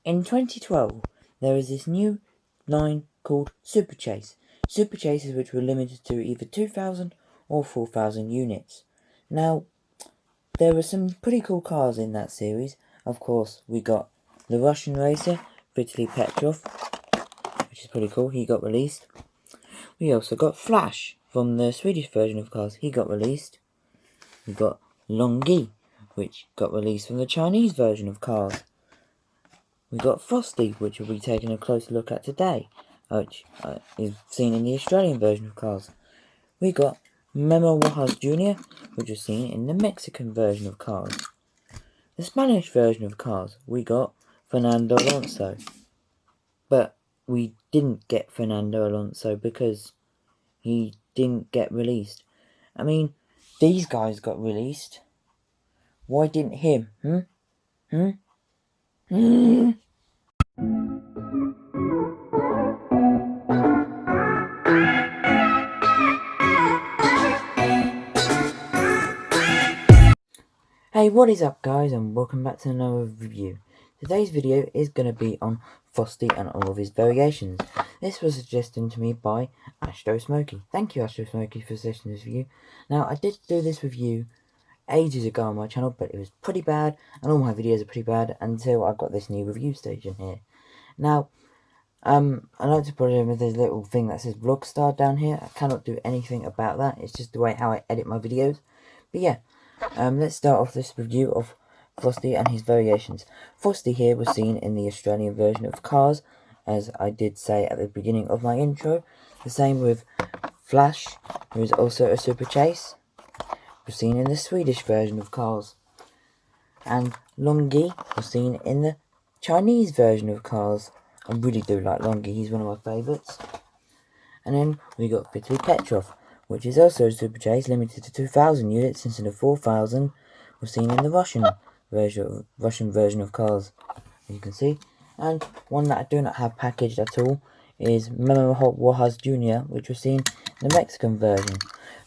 In 2012, there was this new line called Super Chase. Super Chases which were limited to either 2,000 or 4,000 units. Now, there were some pretty cool cars in that series. Of course, we got the Russian racer, Vitality Petrov, which is pretty cool. He got released. We also got Flash from the Swedish version of cars. He got released. We got Longi, which got released from the Chinese version of cars. We got Frosty, which we'll be taking a closer look at today, which is seen in the Australian version of cars. We got Memo Wajas Jr., which was seen in the Mexican version of cars. The Spanish version of cars, we got Fernando Alonso. But we didn't get Fernando Alonso because he didn't get released. I mean, these guys got released. Why didn't him? Hey, what is up guys, and welcome back to another review. Today's video is going to be on Frosty and all of his variations. This was suggested to me by Astro Smokey. Thank you, Astro Smokey, for suggesting this review. Now, I did do this review ages ago on my channel, but it was pretty bad, and all my videos are pretty bad until I got this new review station here. Now, I like to put in with this little thing that says Vlogstar down here. I cannot do anything about that. It's just the way how I edit my videos. But yeah, let's start off this review of Frosty and his variations. Frosty here was seen in the Australian version of Cars, as I did say at the beginning of my intro. The same with Flash, who is also a Super Chase, was seen in the Swedish version of Cars. And Longi was seen in the Chinese version of Cars. I really do like Longi, he's one of my favourites. And then we got Vitality Petrov, which is also a Super Chase, limited to 2,000 units instead of 4,000, was seen in the Russian version of Cars, as you can see. And one that I do not have packaged at all is Memo Wajas Jr., which was seen in the Mexican version.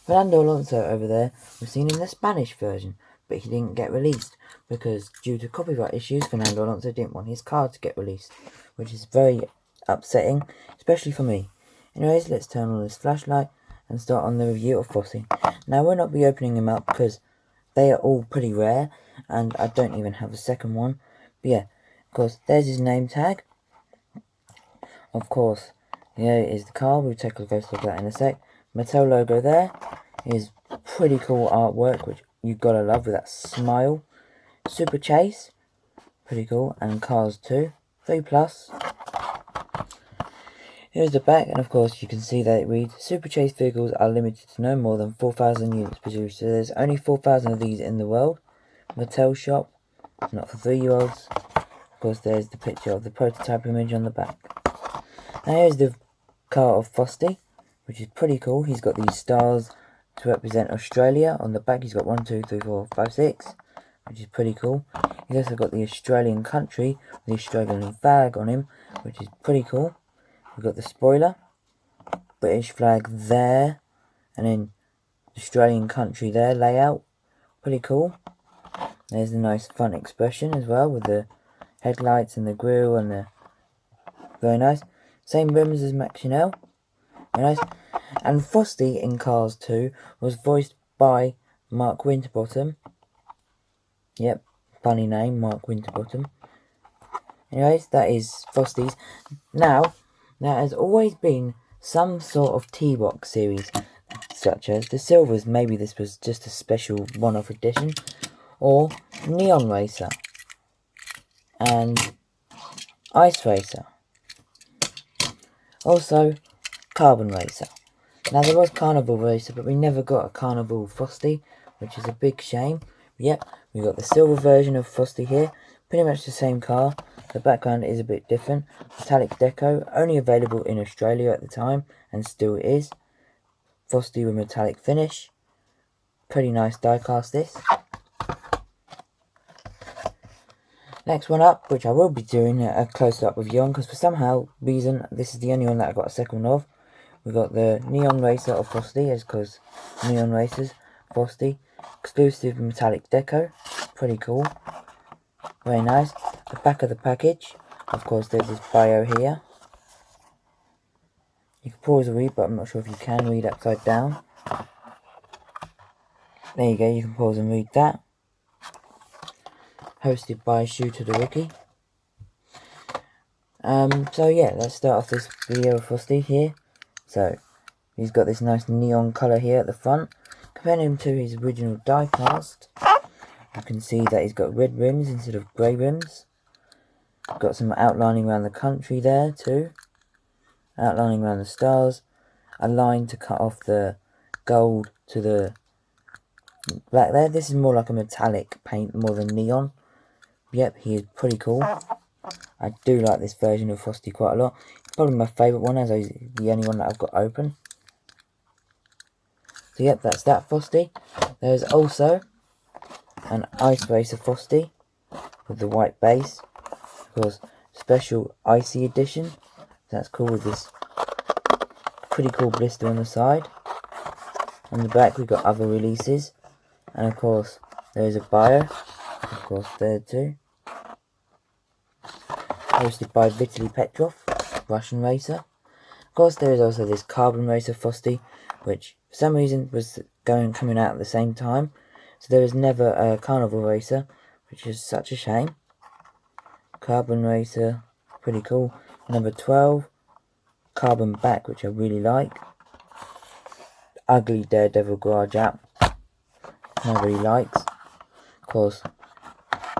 Fernando Alonso over there was seen in the Spanish version, but he didn't get released, because due to copyright issues, Fernando Alonso didn't want his car to get released, which is very upsetting, especially for me. Anyways, let's turn on this flashlight and start on the review of Frosty. Now, we'll not be opening them up because they are all pretty rare, and I don't even have a second one. But yeah, of course, there's his name tag. Of course, here is the car. We'll take a close look at that in a sec. Mattel logo there is pretty cool artwork, which you've got to love with that smile. Super Chase, pretty cool, and Cars 2, 3+. Here's the back, and of course you can see that it reads, Super Chase vehicles are limited to no more than 4,000 units produced, so there's only 4,000 of these in the world. Mattel shop, not for 3-year-olds. Of course there's the picture of the prototype image on the back. Now here's the car of Frosty, which is pretty cool. He's got these stars to represent Australia. On the back he's got 1, 2, 3, 4, 5, 6, which is pretty cool. He's also got the Australian country with the Australian flag on him, which is pretty cool. We've got the spoiler, British flag there, and then Australian country there, layout, pretty cool. There's a nice fun expression as well, with the headlights and the grille and the, very nice. Same rims as Max Chanel, very nice. And Frosty in Cars 2 was voiced by Mark Winterbottom. Yep, funny name, Mark Winterbottom. Anyways, that is Frosty's. Now, there has always been some sort of T-Box series, such as the Silvers, maybe this was just a special one-off edition, or Neon Racer, and Ice Racer, also Carbon Racer. Now there was Carnival Racer, but we never got a Carnival Frosty, which is a big shame. Yep, we got the silver version of Frosty here, pretty much the same car. The background is a bit different. Metallic deco, only available in Australia at the time, and still is. Frosty with metallic finish. Pretty nice diecast this. Next one up, which I will be doing a close-up review on, because for somehow reason, this is the only one that I got a second one of. We've got the Neon Racer of Frosty, as because Neon Racers, Frosty. Exclusive metallic deco. Pretty cool. Very nice. The back of the package. Of course, there's this bio here. You can pause and read, but I'm not sure if you can read upside down. There you go, you can pause and read that. Hosted by Shooter the Rookie. So yeah, let's start off this video with Frosty here. So, he's got this nice neon colour here at the front. Comparing him to his original Diecast, you can see that he's got red rims instead of grey rims. Got some outlining around the country there too. Outlining around the stars. A line to cut off the gold to the black there. This is more like a metallic paint more than neon. Yep, he is pretty cool. I do like this version of Frosty quite a lot. It's probably my favourite one, as it's the only one that I've got open. So yep, that's that Frosty. There's also an Ice Racer Frosty with the white base. Of course, special icy edition. That's cool with this pretty cool blister on the side. On the back we've got other releases. And of course, there is a bio. Of course, there too. Hosted by Vitality Petrov, Russian racer. Of course, there is also this Carbon Racer Frosty, which for some reason was coming out at the same time. So there was never a Carnival Racer, which is such a shame. Carbon Racer, pretty cool. Number 12, Carbon Back, which I really like. Ugly Daredevil Garage app, nobody likes. Of course,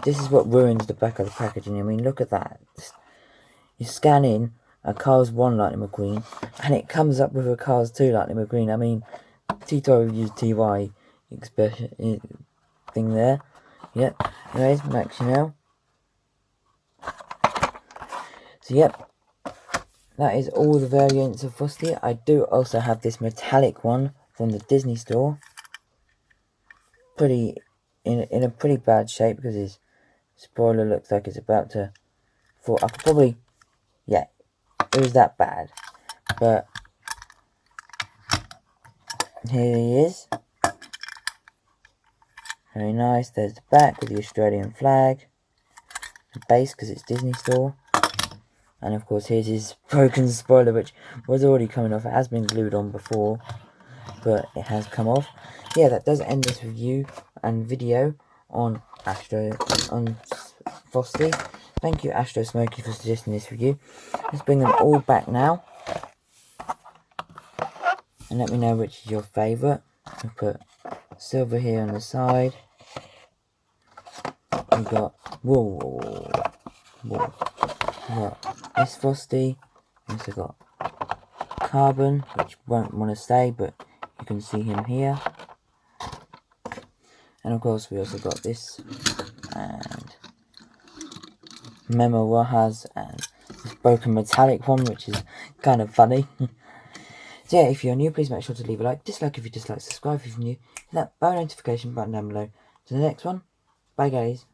this is what ruins the back of the packaging. I mean, look at that. You scan in a Cars 1 Lightning McQueen, and it comes up with a Cars 2 Lightning McQueen. I mean, T-Toy Reviews TY expression thing there. Yep. Anyways, Max Chanel. So, yep. That is all the variants of Frosty. I do also have this metallic one from the Disney store. In a pretty bad shape because his spoiler looks like it's about to fall. I could probably, yeah, it was that bad. But here he is. Very nice. There's the back with the Australian flag. The base because it's Disney store. And of course here's his broken spoiler, which was already coming off. It has been glued on before, but it has come off. Yeah, that does end this review and video on Frosty. Thank you, Astro Smokey, for suggesting this review. Let's bring them all back now. And let me know which is your favourite. We'll put silver here on the side. We've got whoa. We've got this Frosty. We've also got Carbon, which won't want to stay, but you can see him here. And of course we also got this, and Memo Rojas, and this broken metallic one, which is kind of funny. So yeah, if you're new, please make sure to leave a like, dislike if you dislike, subscribe if you're new, hit that bell notification button down below. To the next one, bye guys.